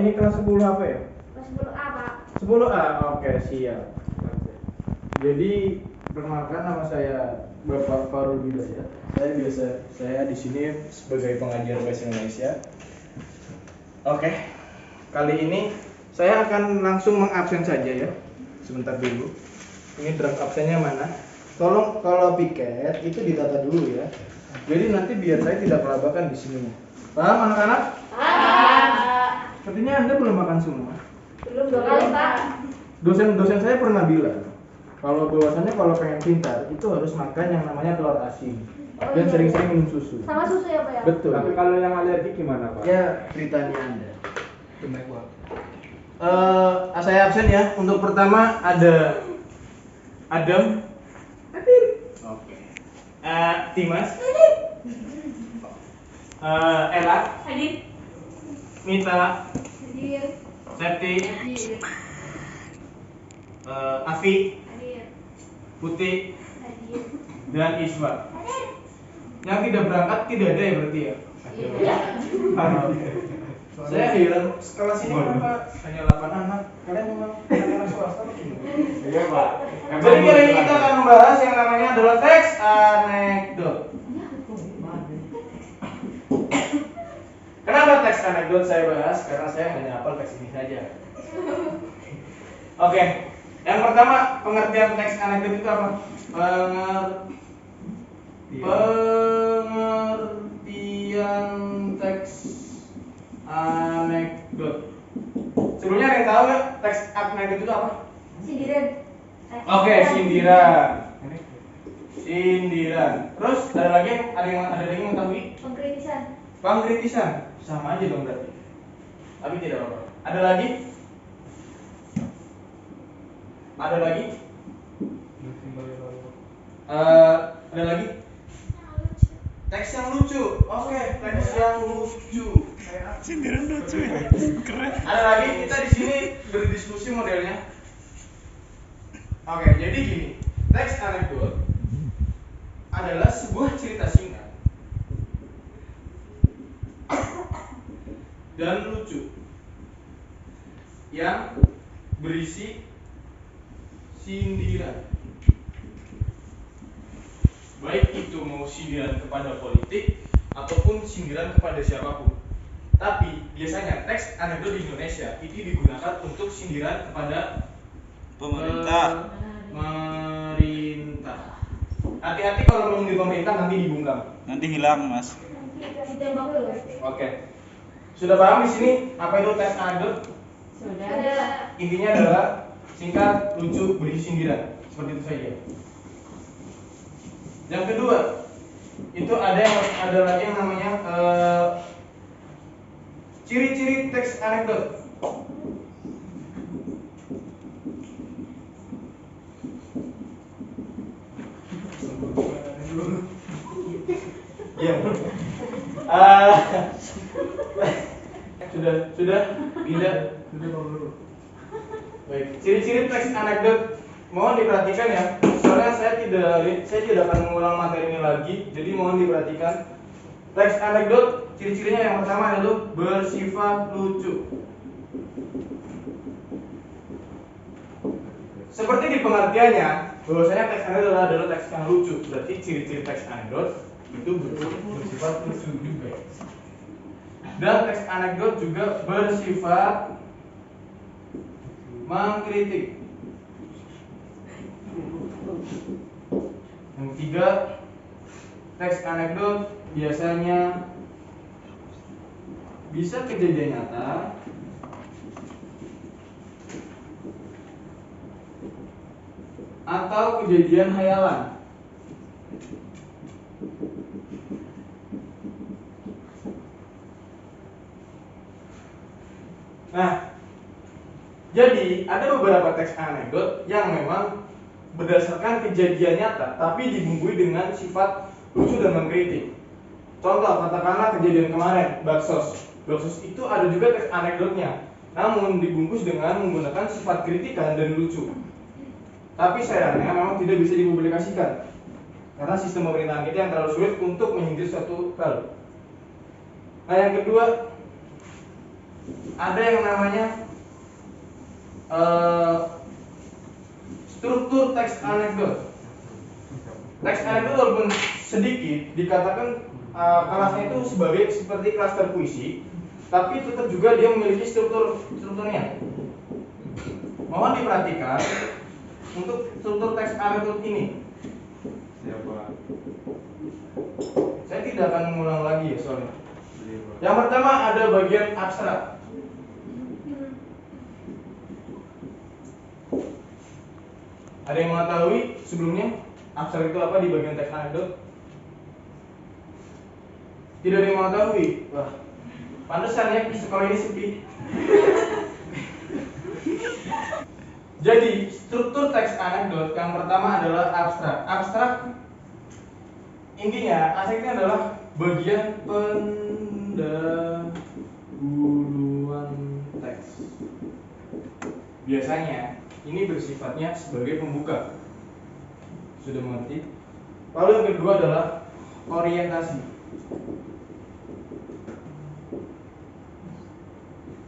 ini kelas 10 apa ya? Kelas 10A, Pak. 10A, oke siap. Jadi perkenalkan, nama saya Bapak Farul Hidayat. Saya di sini sebagai pengajar bahasa Indonesia. Oke, kali ini saya akan langsung mengabsen saja ya. Sebentar dulu. Ini draft absennya mana? Tolong kalau piket itu ditata dulu ya. Jadi nanti biar saya tidak kelabakan di sini. Paham anak-anak? Sepertinya Anda belum makan semua. Belum 2 kali, Pak. Dosen saya pernah bilang kalau bahwasannya kalau pengen pintar itu harus makan yang namanya telur asin dan sering-sering minum susu. Sama susu ya, Pak ya? Betul. Tapi kalau yang alergi gimana, Pak? Ya, ceritanya Anda. Saya absen ya. Untuk pertama ada Adam. Oke. Dimas. Ella. Hadir. Mita. Hadir. Septi. Hadir. Afi. Hadir. Putih. Hadir. Dan Iswa. Yang tidak berangkat tidak ada ya berarti ya? Iya. Saya heran, kelas ini kenapa hanya 8 anak? Kalian memang anak swasta atau gimana? Iya, Pak. Jadi kali ini kita akan membahas yang namanya adalah teks anekdot. Kenapa teks anekdot saya bahas? Karena saya hanya hafal teks ini saja. Oke, yang pertama pengertian teks anekdot itu apa? Pengertian teks anekdot. Sebelumnya ada yang tahu nggak teks anekdot itu apa? Sindiran. Oke, sindiran. Sindiran. Terus ada lagi yang mengetahui? Pengkritisan. Pengkritisan. Sama aja dong berarti. Tapi tidak apa-apa. Ada lagi? Ada lagi? Ada lagi? Teks yang lucu. Oke, teks yang lucu. Sindiran lucu ya, keren. Ada lagi, kita di sini berdiskusi modelnya. Oke, jadi gini, teks anekdot adalah sebuah cerita singkat dan lucu yang berisi sindiran. Baik itu mau sindiran kepada politik ataupun sindiran kepada siapapun. Tapi biasanya teks anekdot di Indonesia itu digunakan untuk sindiran kepada Pemerintah. pemerintah. Hati-hati kalau ngomong di pemerintah nanti dibungkam. Nanti hilang, Mas. Ditembak dulu. Oke. Sudah paham di sini apa itu teks anekdot? Sudah. Intinya adalah singkat, lucu, berisi sindiran. Seperti itu saja. Yang kedua, itu ada lagi yang namanya ciri-ciri teks anekdot. Ya. Sudah tidak baik. Ciri-ciri teks anekdot mohon diperhatikan ya. Soalnya saya tidak akan mengulang materi ini lagi. Jadi mohon diperhatikan. Teks anekdot ciri-cirinya yang pertama adalah bersifat lucu. Seperti di pengertiannya, bahwasanya teks anekdot adalah teks yang lucu. Berarti ciri-ciri teks anekdot itu bersifat lucu juga. Dan teks anekdot juga bersifat mengkritik. Yang ketiga, teks anekdot biasanya bisa kejadian nyata atau kejadian hayalan. Nah, jadi ada beberapa teks anekdot yang memang berdasarkan kejadian nyata, tapi dibumbui dengan sifat lucu dan mengkritik. Contoh, katakanlah kejadian kemarin, baksos. Baksos itu ada juga teks anekdotnya, namun dibungkus dengan menggunakan sifat kritikan dan lucu. Tapi sayangnya memang tidak bisa dipublikasikan karena sistem pemerintahan kita yang terlalu sulit untuk menyindir suatu hal. Nah, yang kedua, ada yang namanya struktur teks anekdot. Teks anekdot walaupun sedikit dikatakan kelasnya itu seperti klaster puisi, tapi tetap juga dia memiliki strukturnya. Mohon diperhatikan untuk struktur teks anekdot ini. Siapa? Saya tidak akan mengulang lagi ya soalnya. Yang pertama ada bagian abstrak. Ada yang mengetahui sebelumnya abstrak itu apa di bagian teks anekdot? Tidak ada yang mengetahui. Wah, pantesan ya sekolah ini sepi. Jadi struktur teks anekdot yang pertama adalah abstrak. Abstrak intinya aspeknya adalah bagian pendahuluan teks. Biasanya ini bersifatnya sebagai pembuka. Sudah mengerti? Lalu yang kedua adalah orientasi.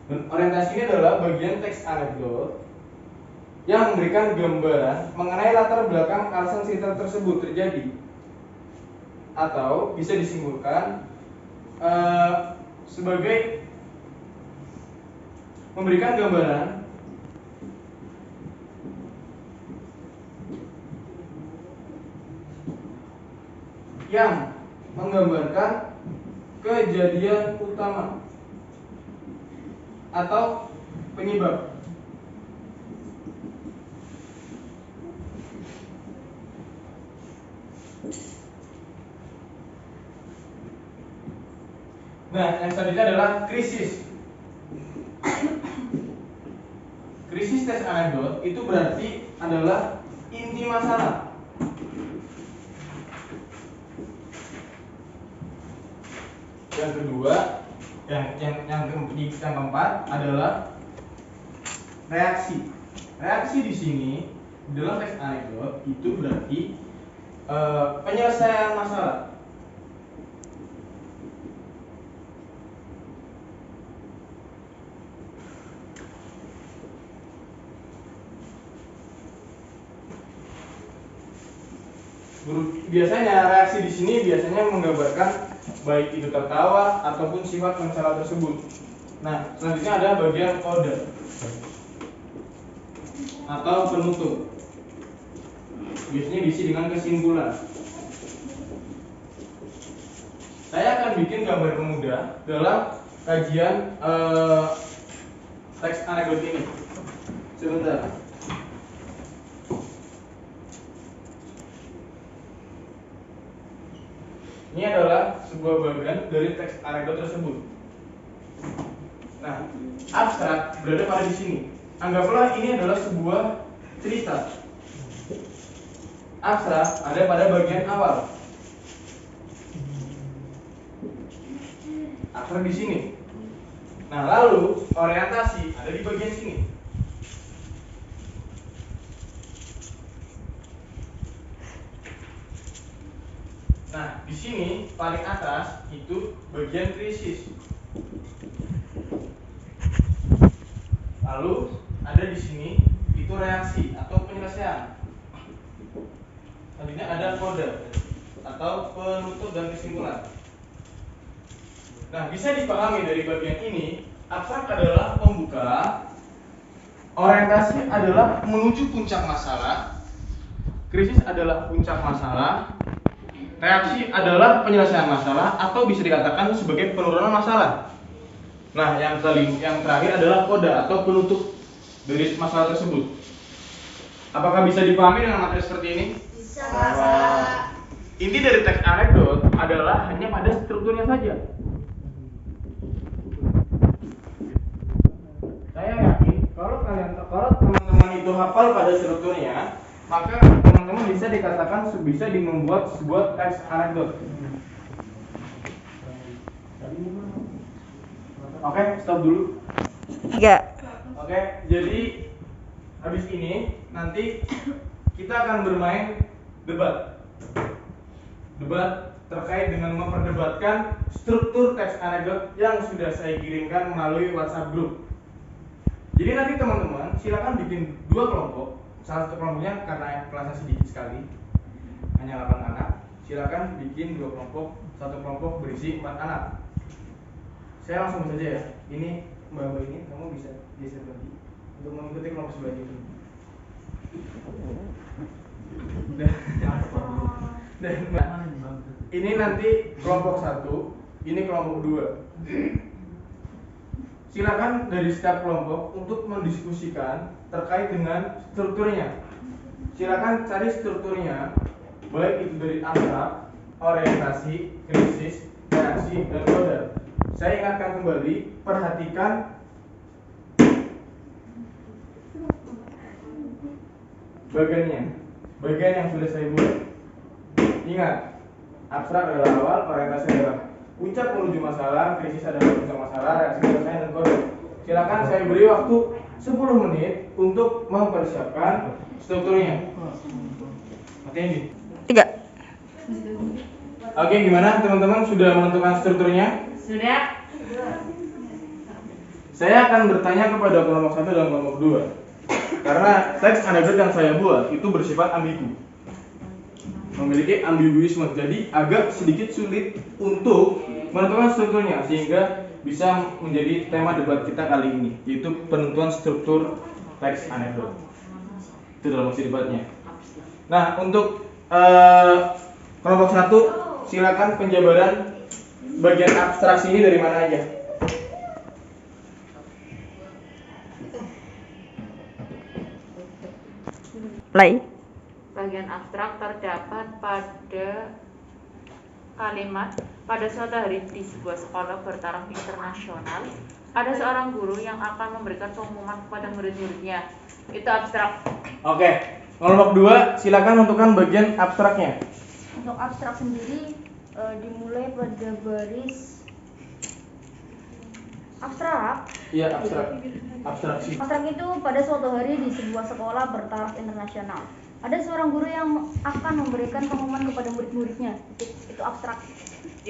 Dan orientasi ini adalah bagian teks anekdot yang memberikan gambaran mengenai latar belakang alasan cerita tersebut terjadi, atau bisa disimpulkan sebagai memberikan gambaran yang menggambarkan kejadian utama atau penyebab. Nah, yang selanjutnya adalah krisis. Krisis teks anekdot itu berarti adalah inti masalah. Yang kedua, yang keempat adalah reaksi. Reaksi di sini dalam teks anekdot itu berarti penyelesaian masalah. Biasanya reaksi di sini biasanya menggambarkan baik itu tertawa ataupun sifat masalah tersebut. Nah, selanjutnya ada bagian kode atau penutup. Biasanya diisi dengan kesimpulan. Saya akan bikin gambar pemuda dalam kajian teks anekdot ini. Sebentar. Ini adalah sebuah bagian dari teks anekdot tersebut. Nah, abstrak berada pada di sini. Anggaplah ini adalah sebuah cerita. Abstrak ada pada bagian awal. Abstrak di sini. Nah, lalu orientasi ada di bagian sini. Nah, di sini paling atas itu bagian krisis. Lalu ada di sini itu reaksi atau penyelesaian. Selanjutnya ada kode atau penutup dan kesimpulan. Nah, bisa dipahami dari bagian ini, abstrak adalah pembuka, orientasi adalah menuju puncak masalah, krisis adalah puncak masalah, reaksi adalah penyelesaian masalah atau bisa dikatakan sebagai penurunan masalah. Nah, yang terakhir adalah kode atau penutup dari masalah tersebut. Apakah bisa dipahami dengan materi seperti ini? Bisa. Inti dari teks anekdot adalah hanya pada strukturnya saja. Saya yakin kalau teman-teman itu hafal pada strukturnya, maka teman-teman bisa dikatakan bisa membuat sebuah teks anekdot. Oke, stop dulu. 3. Oke, jadi habis ini nanti kita akan bermain debat. debat terkait dengan memperdebatkan struktur teks anekdot yang sudah saya kirimkan melalui WhatsApp group. Jadi nanti teman-teman silakan bikin 2 kelompok. Salah satu kelompoknya karena kelasnya sedikit sekali, hanya 8 anak. Silakan bikin 2 kelompok, satu kelompok berisi 4 anak. Saya langsung saja ya. Ini Mbak ini kamu bisa geser lagi untuk mengikuti kelompok sebelah itu. Dan ini nanti kelompok 1, ini kelompok 2. Silakan dari setiap kelompok untuk mendiskusikan terkait dengan strukturnya. Silakan cari strukturnya, baik itu dari abstrak, orientasi, krisis, reaksi, dan model. Saya ingatkan kembali, perhatikan bagian yang sudah saya buat. Ingat, abstrak adalah awal, orientasi adalah puncak menuju masalah, krisis adalah puncak masalah, reaksi penyelesaian dan kode. Silakan saya beri waktu 10 menit untuk mempersiapkan strukturnya. Oke, ini. 3. Oke, gimana teman-teman sudah menentukan strukturnya? Sudah. Saya akan bertanya kepada kelompok 1 dan kelompok 2. Karena teks anekdot yang saya buat itu bersifat ambigu, memiliki ambiguisme, jadi agak sedikit sulit untuk menentukan strukturnya, sehingga bisa menjadi tema debat kita kali ini, yaitu penentuan struktur teks anekdot. Itu dalam sesi debatnya. Nah, untuk kelompok 1, silakan penjabaran bagian abstraksi ini dari mana aja. Play. Bagian abstrak terdapat pada kalimat pada suatu hari di sebuah sekolah bertaraf internasional ada seorang guru yang akan memberikan pengumuman kepada murid-muridnya. Itu abstrak. Oke, kelompok 2 silakan tentukan bagian abstraknya. Untuk abstrak sendiri dimulai pada baris abstrak. Iya, abstraksi. Abstrak itu pada suatu hari di sebuah sekolah bertaraf internasional. Ada seorang guru yang akan memberikan pengumuman kepada murid-muridnya. Itu abstrak.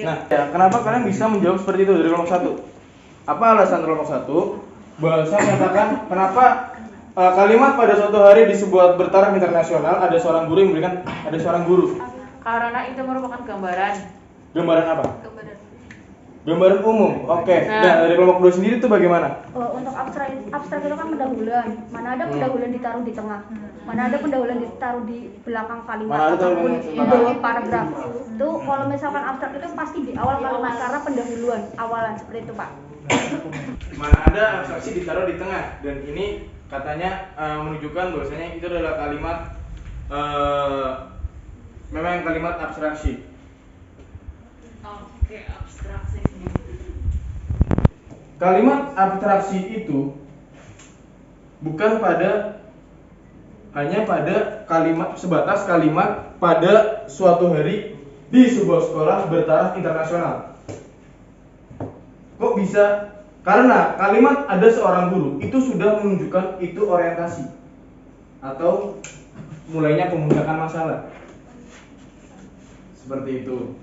Nah, ya, kenapa kalian bisa menjawab seperti itu dari kelompok 1? Apa alasan kelompok 1? Bahasa menyatakan kenapa kalimat pada suatu hari di sebuah bertaraf internasional ada seorang guru yang memberikan ada seorang guru. Karena itu merupakan gambaran. Gambaran apa? Gambaran umum. Oke. Nah, dari kelompok 2 sendiri itu bagaimana? Untuk abstrak itu kan pendahuluan. Mana ada pendahuluan ditaruh di tengah. Mana ada pendahuluan ditaruh di belakang kalimat ataupun di bawah paragraf. Itu kalau misalkan abstrak itu pasti di awal kalimat karena pendahuluan awalan seperti itu, Pak. Mana ada abstraksi ditaruh di tengah, dan ini katanya menunjukkan bahwasanya itu adalah kalimat memang kalimat abstraksi. Oke, abstraksi. Kalimat abstraksi itu bukan hanya pada kalimat sebatas kalimat pada suatu hari di sebuah sekolah bertaraf internasional. Kok bisa? Karena kalimat ada seorang guru itu sudah menunjukkan itu orientasi atau mulainya pemudakan masalah. Seperti itu.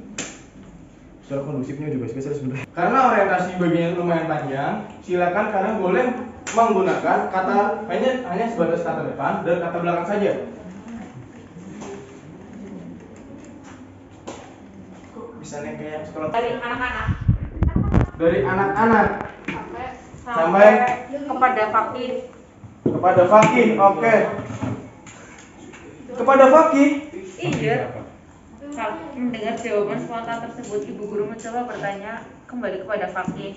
Suara kondusifnya juga spesial sebenarnya. Karena orientasi bagiannya lumayan panjang, silakan kalian boleh menggunakan kata hanya sebatas kata depan dan kata belakang saja. Kok bisa nih kayak sekolah Dari anak-anak dari anak-anak sampai kepada fakir. kepada fakih. Oke. Kepada fakih. Iya. Saat mendengar jawaban spontan tersebut, ibu guru mencoba bertanya kembali kepada fakih.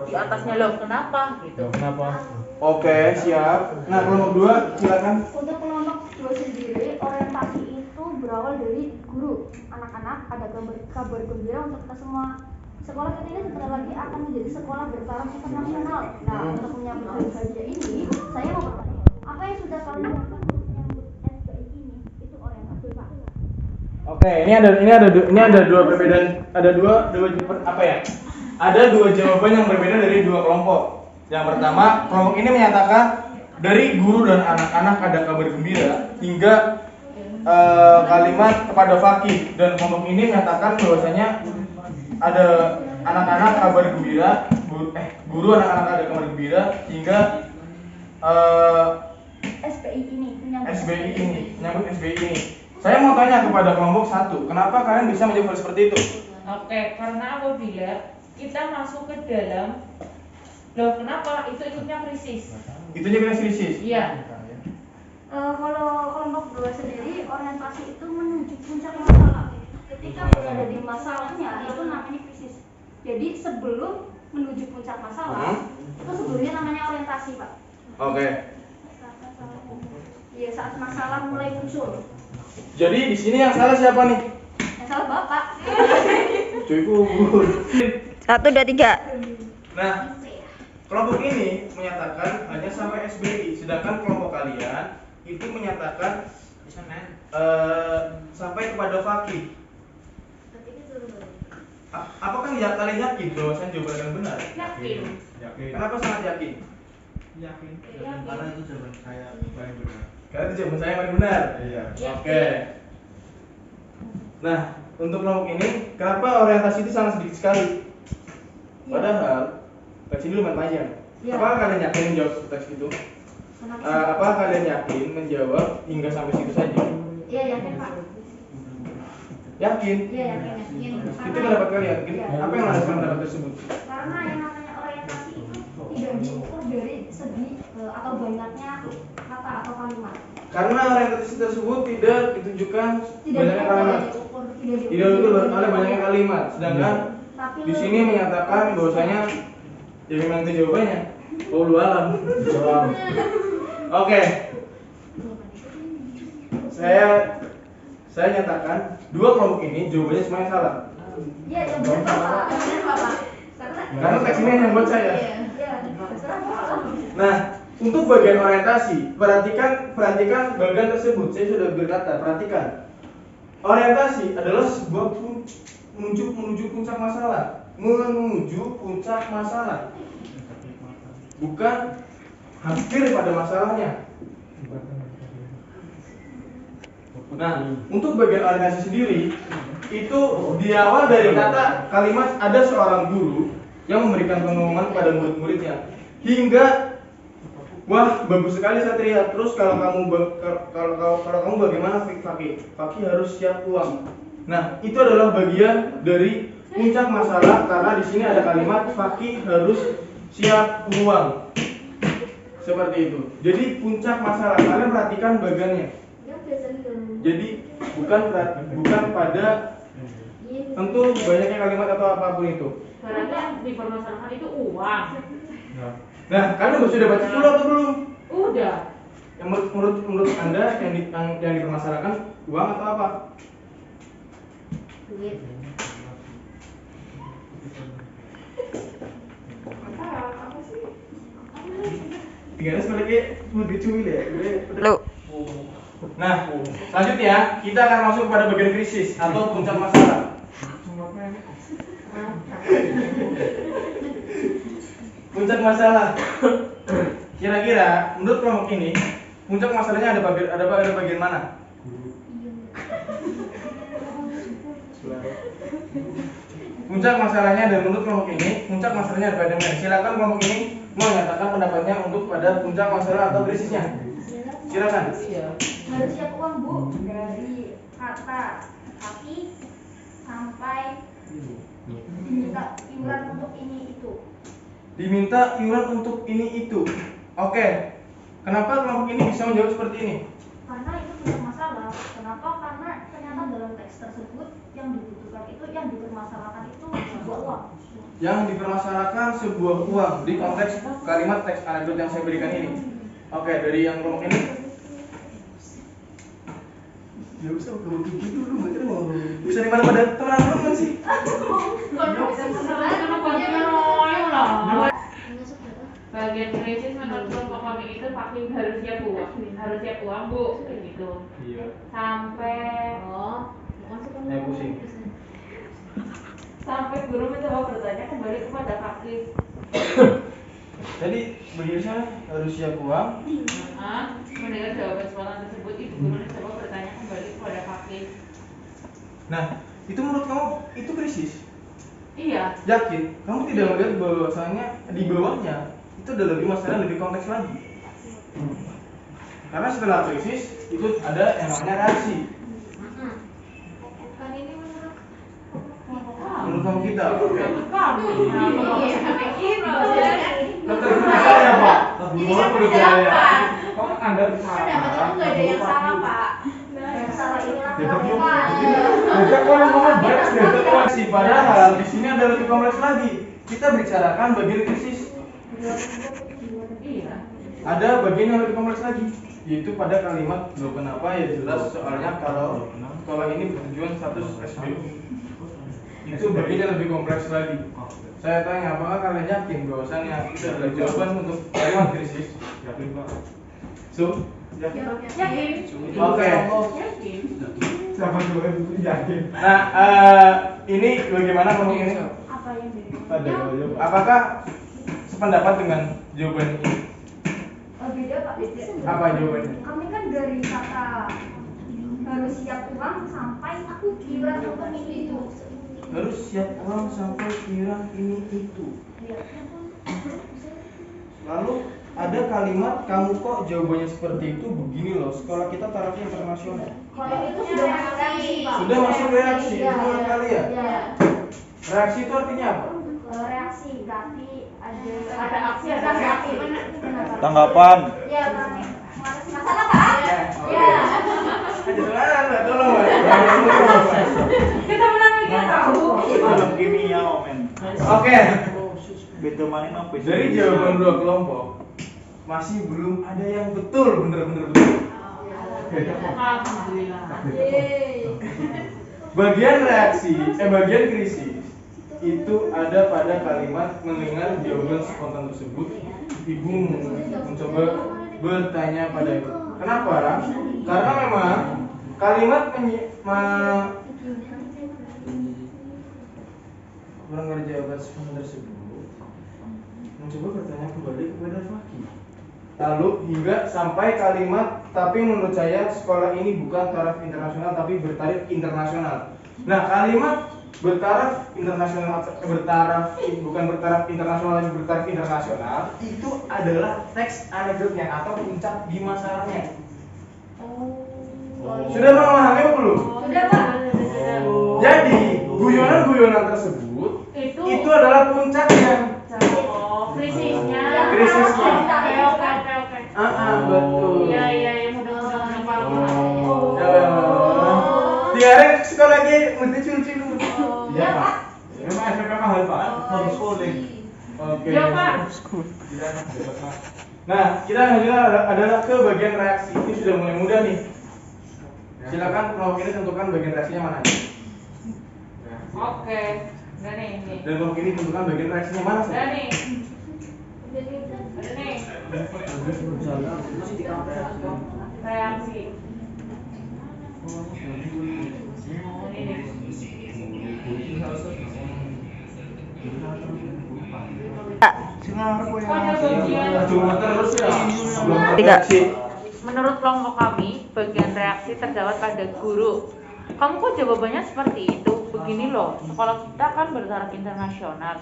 Di atasnya loh, kenapa? Gitu. Kenapa? Oke, siap. Nah, kelompok 2 silakan. Untuk kelompok 2 sendiri, orientasi itu berawal dari guru. Anak-anak, ada kabar gembira untuk kita semua. Sekolah kita ini sebentar lagi akan menjadi sekolah bertaraf internasional. Nah, untuk menyambut hari bahagia ini, saya mau bertanya, apa yang sudah kalian lakukan untuk menyambut SBI ini? Itu orientasi, Pak. Oke, ini ada dua perbedaan, ada dua apa ya? Ada 2 jawaban yang berbeda dari 2 kelompok. Yang pertama, kelompok ini menyatakan dari guru dan anak-anak ada kabar gembira hingga kalimat kepada Fakih, dan kelompok ini menyatakan bahwasanya ada anak-anak kabar gembira, guru anak-anak ada kabar gembira hingga menyambut SBI ini. Saya mau tanya kepada kelompok 1, kenapa kalian bisa menjawab hal seperti itu? Oke, karena apabila kita masuk ke dalam, loh kenapa? Itu ikutnya krisis. Itu juga krisis. Iya. Kalau kelompok 2 sendiri, orientasi itu menuju puncak masalah. Ketika berada di masalahnya, itu namanya krisis. Jadi sebelum menuju puncak masalah, itu sebelumnya namanya orientasi, Pak. Oke. Iya, saat masalah mulai muncul. Jadi di sini yang salah siapa nih? Yang salah Bapak. Cuy kubur. 1, 2, 3. Nah, kelompok ini menyatakan hanya sampai SBI, sedangkan kelompok kalian itu menyatakan sampai kepada Fakih. Apakah kalian yakin bahwa jawaban kalian benar? Yakin. Kenapa sangat yakin? Yakin. Karena itu jawaban saya paling benar. Karena itu jawaban saya paling benar. Iya. Oke. Nah, untuk kelompok ini, kenapa orientasi itu sangat sedikit sekali? Padahal teks ini lumayan panjang. Iya. Apakah kalian yakin menjawab teks itu? Apakah kalian yakin menjawab hingga sampai situ saja? Iya, yakin, Pak. Yakin? Iya, yakin. Itu pendapat kalian? Iya. Apa yang ada dalam pendapat tersebut? Karena yang namanya orientasi itu tidak diukur dari segi atau banyaknya kata atau kalimat. Karena orientasi tersebut tidak ditunjukkan Tidak banyaknya kalimat. Tidak diukur oleh banyaknya kalimat. Sedangkan di sini menyatakan bahwasanya ya memang itu jawabannya. Wallahu alam. Oke. Saya nyatakan dua kelompok ini jawabannya semuanya salah. Iya, yang benar Bapak. Benar Bapak. Karena teks ini yang buat saya. Iya, terserah Bapak. Nah, untuk bagian orientasi, perhatikan bagian tersebut. Saya sudah berkata, perhatikan. Orientasi adalah sebuah menuju puncak masalah. Menuju puncak masalah. Bukan hampir pada masalahnya. Nah, untuk bagian orientasi sendiri itu diawal dari kata kalimat ada seorang guru yang memberikan pengumuman kepada murid-muridnya hingga wah bagus sekali Satria. Terus kalau kamu bagaimana Fakih? Fakih harus siap uang. Nah, itu adalah bagian dari puncak masalah karena di sini ada kalimat Fakih harus siap uang. Seperti itu. Jadi puncak masalah. Kalian perhatikan bagiannya. Jadi bukan pada tentu banyaknya kalimat atau apapun itu. Berarti yang dipermasalahkan itu uang. Nah, kalian sudah baca dulu atau belum? Udah. Yang menurut Anda yang dipermasalahkan uang atau apa? Duit. Apa sih? Tinggalnya sebaliknya mau dicuil ya. Lu. Nah, selanjutnya kita akan masuk kepada bagian krisis atau puncak masalah. Puncak masalah. Kira-kira menurut kelompok ini, puncak masalahnya ada bagian mana? Puncak masalahnya dan menurut kelompok ini, puncak masalahnya ada bagian mana? Silakan kelompok ini menyatakan pendapatnya untuk pada puncak masalah atau krisisnya. Silakan. Harus siap uang, Bu, dari kata kaki sampai diminta iuran untuk ini itu. Diminta iuran untuk ini itu. Oke. Kenapa kelompok ini bisa menjawab seperti ini? Karena itu punya masalah. Kenapa? Karena ternyata dalam teks tersebut yang dibutuhkan itu, yang dipermasalahkan itu sebuah uang. Yang dipermasalahkan sebuah uang di konteks kalimat teks anekdot yang saya berikan ini. Oke, dari yang kelompok ini. Ya usah kelompok ini dulu, mereka mau bisa di mana pada teman-teman sih. Bagian krisis menurut kelompok kami itu Fakih harus siap uang Bu, kayak gitu. Iya. Sampai Pusing. sampai guru mencoba bertanya kembali kepada Fakih. Jadi begini harus siap uang. Mendengar jawaban soalan tersebut, ibu guru mencoba bertanya kembali kepada Nah, itu menurut kamu itu krisis? Iya. Yakin? Kamu tidak melihat bahwasanya di bawahnya itu ada lebih masalah lebih kompleks lagi. Karena setelah krisis itu ada yang namanya reaksi. Kan ini menurut Menurut kamu kita, oke. Kamu. Menurut saya Pak. Menurut saya. Kok Anda pendapat aku nggak ada yang salah Pak. Yang salah ini reaksi. Padahal di sini ada lebih kompleks lagi. Kita bicarakan bagian krisis. Iya. Ada bagian yang lebih kompleks lagi, yaitu pada kalimat loh kenapa ya jelas soalnya kalau ini bertujuan status SBU. Itu bagian yang lebih kompleks lagi. Saya tanya, apakah kalian yakin bahwasannya itu adalah jawaban untuk kalimat krisis? Yakin Pak. So, yakin? Yakin. Oke. Yakin. Siapa dulu yakin? Nah, ini bagaimana menurut ini? apa yang beda? Apakah sependapat dengan jawaban ini? Beda Pak, beda. Apa jawabannya? Kami kan dari kata harus siap uang sampai aku kira untuk itu. Harus siap uang sampai kira ini itu. Lalu ada kalimat kamu kok jawabannya seperti itu begini loh, sekolah kita tarafnya internasional. Kalau itu sudah masuk reaksi Pak. Sudah masuk reaksi, Iya. itu menurut kalian? Iya. Reaksi itu artinya apa? Reaksi berarti Ada aksi, ada reaksi. Tanggapan. Ya, berarti masalah Pak. Ya. Tolong Kita menangnya tahu. Dalam kimia omen. Oke, Beda maning apa? dari jawaban dua kelompok masih belum ada yang betul, bener-bener betul. Alhamdulillah. Bagian reaksi, bagian krisis itu ada pada kalimat mendengar jawaban spontan tersebut. Ibu mencoba bertanya pada ibu, kenapa Ram? Karena memang kalimat mendengar jawaban spontan tersebut mencoba bertanya kembali kepada Fakih. Lalu hingga sampai kalimat tapi menurut saya sekolah ini bukan taraf internasional tapi bertaraf internasional. Nah, kalimat bertaraf internasional bukan bertaraf internasional tapi bertaraf internasional itu adalah teks anekdotnya atau puncak di masalahnya. Sudah memahami apa belum? Sudah Pak. Jadi guyonan-guyonan tersebut itu adalah puncaknya. Krisisnya. Krisisnya. Oke. Betul. Iya, mudah-mudahan paham. Diarek sekolah lagi mesti cil-cil. Iya Pak. Memang SPP mahal Pak. Homeschooling. Oke. Ya, Pak. Nah, kita lanjutkan adalah ke bagian reaksi. Ini sudah mulai mudah nih. Silakan kelompok ini tentukan bagian reaksinya mana. Oke. Udah nih. Dan kelompok ini tentukan bagian reaksinya mana Udah sih? nih. Udah nih. Reaksi. Cuma terus ya. Tiga. Menurut kelompok kami, bagian reaksi terdapat pada guru. Kamu kok jawabannya seperti itu? Begini loh, sekolah kita kan bertaraf internasional.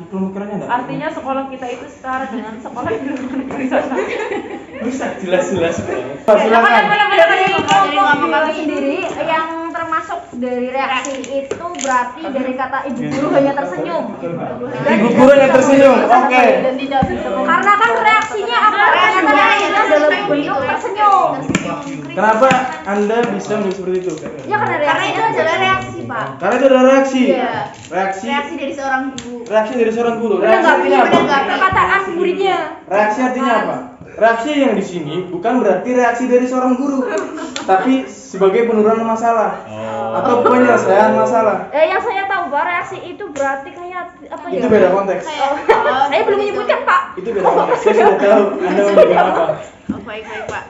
Artinya sekolah kita itu setara dengan sekolah di luar negeri sana. Bisa jelas-jelas. Silakan. Dari kelompok kelompok kami kami sendiri yang termasuk dari reaksi itu berarti dari kata ibu guru hanya tersenyum. Ibu guru hanya tersenyum. Oke. Dan tidak bisa Karena kan reaksinya apa? Ternyata reaksinya dalam bentuk tersenyum. Kenapa Anda bisa menjawab seperti itu? Ya karena reaksinya adalah reaksi Pak. Karena itu adalah reaksi. Iya. Reaksi Dari seorang guru. reaksi dari seorang guru. Benar Reaksi nggak? artinya apa? Benar nggak? Perkataan muridnya. Reaksi artinya apa? Reaksi yang di sini bukan berarti reaksi dari seorang guru, tapi sebagai penurunan masalah atau penyelesaian masalah. Yang saya tahu Pak, reaksi itu berarti kayak apa ya? Itu beda konteks. Saya belum menyebutkan Pak. Itu beda konteks. Saya sudah tahu Anda mau bilang apa. Baik, Pak.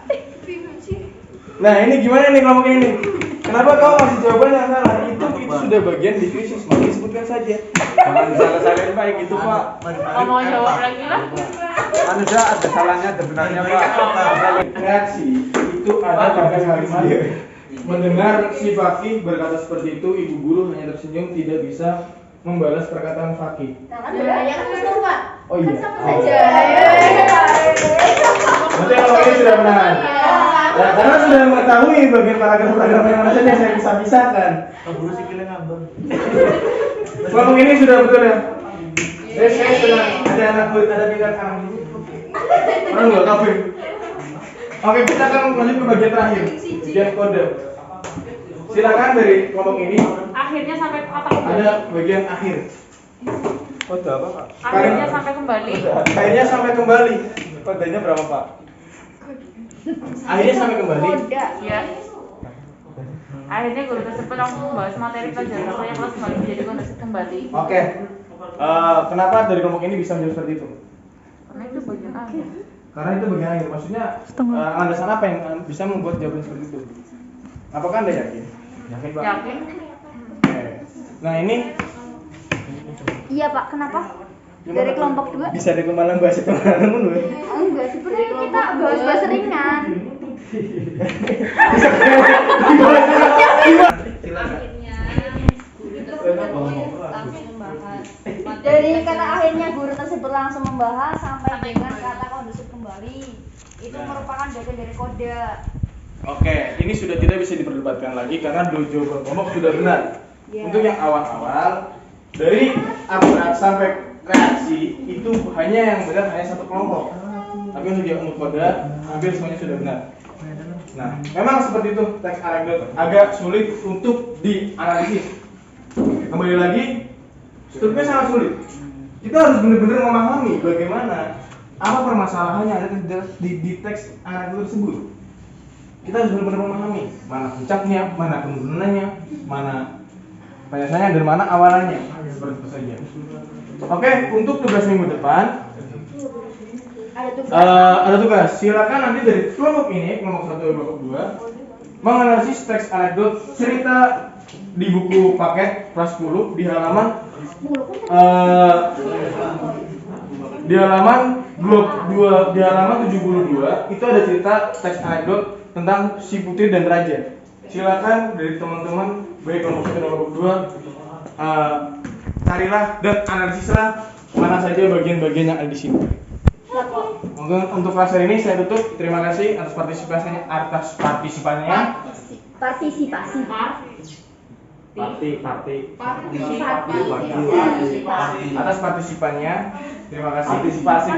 Nah, ini gimana nih kelompok ini? Kenapa kau masih jawaban yang salah? Itu sudah bagian di krisis, maka disebutkan saja. Jangan disalah-salahin Pak, gitu Pak. Mau jawab lagi lah. Manusia ada salahnya, ada benarnya Pak. Reaksi itu ada pada kalimat Mendengar si Fakih berkata seperti itu, ibu guru hanya tersenyum, tidak bisa membalas perkataan Fakih. Nah, kan bedanya kan betul, Pak. Oh iya. Kan sama saja. Berarti kalau ini sudah benar. Ya, karena sudah mengetahui bagian paragraf-paragraf yang mana saja saya bisa pisahkan. Guru sikilnya ngambang. Kelompok ini sudah betul ya. Saya sudah ada anak murid, ada tingkat kanan. Orang nggak kafir. Oke, kita akan lanjut ke bagian terakhir, bagian kode. Silakan dari kelompok ini. Akhirnya sampai kata Ada kembali. bagian akhir. Kode apa, Pak? Akhirnya sampai kembali. Akhirnya sampai kembali. Kodenya berapa, Pak? Akhirnya sampai kembali. Koda. Ya. Akhirnya guru tersebut langsung membahas materi pelajaran apa yang kelas kembali menjadi kondisi kembali. Oke. Kenapa dari kelompok ini bisa menjadi seperti itu? Karena itu bagian akhir. Karena itu bagian akhir. Maksudnya landasan apa yang bisa membuat jawaban seperti itu? Apakah Anda yakin? Yakin, Pak? Yakin? Oke. Nah, ini Iya, Pak. Kenapa? Dari kelompok 2? bisa dikembangkan bahasa pengalaman dulu. Enggak, sebenarnya kita bahas-bahas ringan. Dari kata akhirnya guru tersebut langsung membahas sampai dengan kata kondusif kembali. Itu merupakan bagian dari kode. Oke, ini sudah tidak bisa diperdebatkan lagi karena dua jawaban kelompok sudah benar. Ya. Untuk yang awal-awal dari abstrak sampai reaksi itu hanya yang benar hanya satu kelompok. Tapi untuk yang untuk kode hampir semuanya sudah benar. Nah, memang seperti itu teks anekdot agak sulit untuk dianalisis. Kembali lagi, strukturnya sangat sulit. Kita harus benar-benar memahami bagaimana apa permasalahan yang ada di teks anekdot tersebut. Kita harus benar-benar memahami mana puncaknya, mana penurunannya, mana penjelasannya, dan mana awalannya. Seperti itu saja. Oke, untuk tugas minggu depan Ada tugas. ada tugas. Silakan nanti dari kelompok ini, kelompok 1 dan kelompok 2, menganalisis teks anekdot cerita di buku paket kelas 10 di halaman di halaman 72 itu ada cerita teks anekdot tentang si Putri dan Raja. Silakan dari teman-teman baik kelompok 1 dan kelompok 2 carilah dan analisislah mana saja bagian-bagian yang ada di sini. Untuk kelas hari ini saya tutup. Terima kasih atas partisipasinya. Partisipasi. Atas partisipannya. Terima kasih. Partisipasi.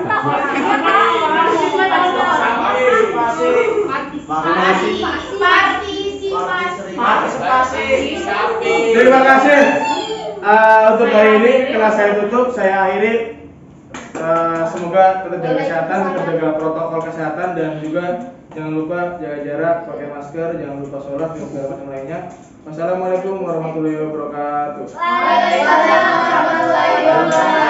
Terima kasih. Untuk hari ini kelas saya tutup. Saya akhiri. Semoga tetap jaga kesehatan, tetap jaga protokol kesehatan, dan juga jangan lupa jaga jarak, pakai masker, jangan lupa sholat dan segala macam lainnya. Wassalamualaikum warahmatullahi wabarakatuh. Waalaikumsalam warahmatullahi wabarakatuh.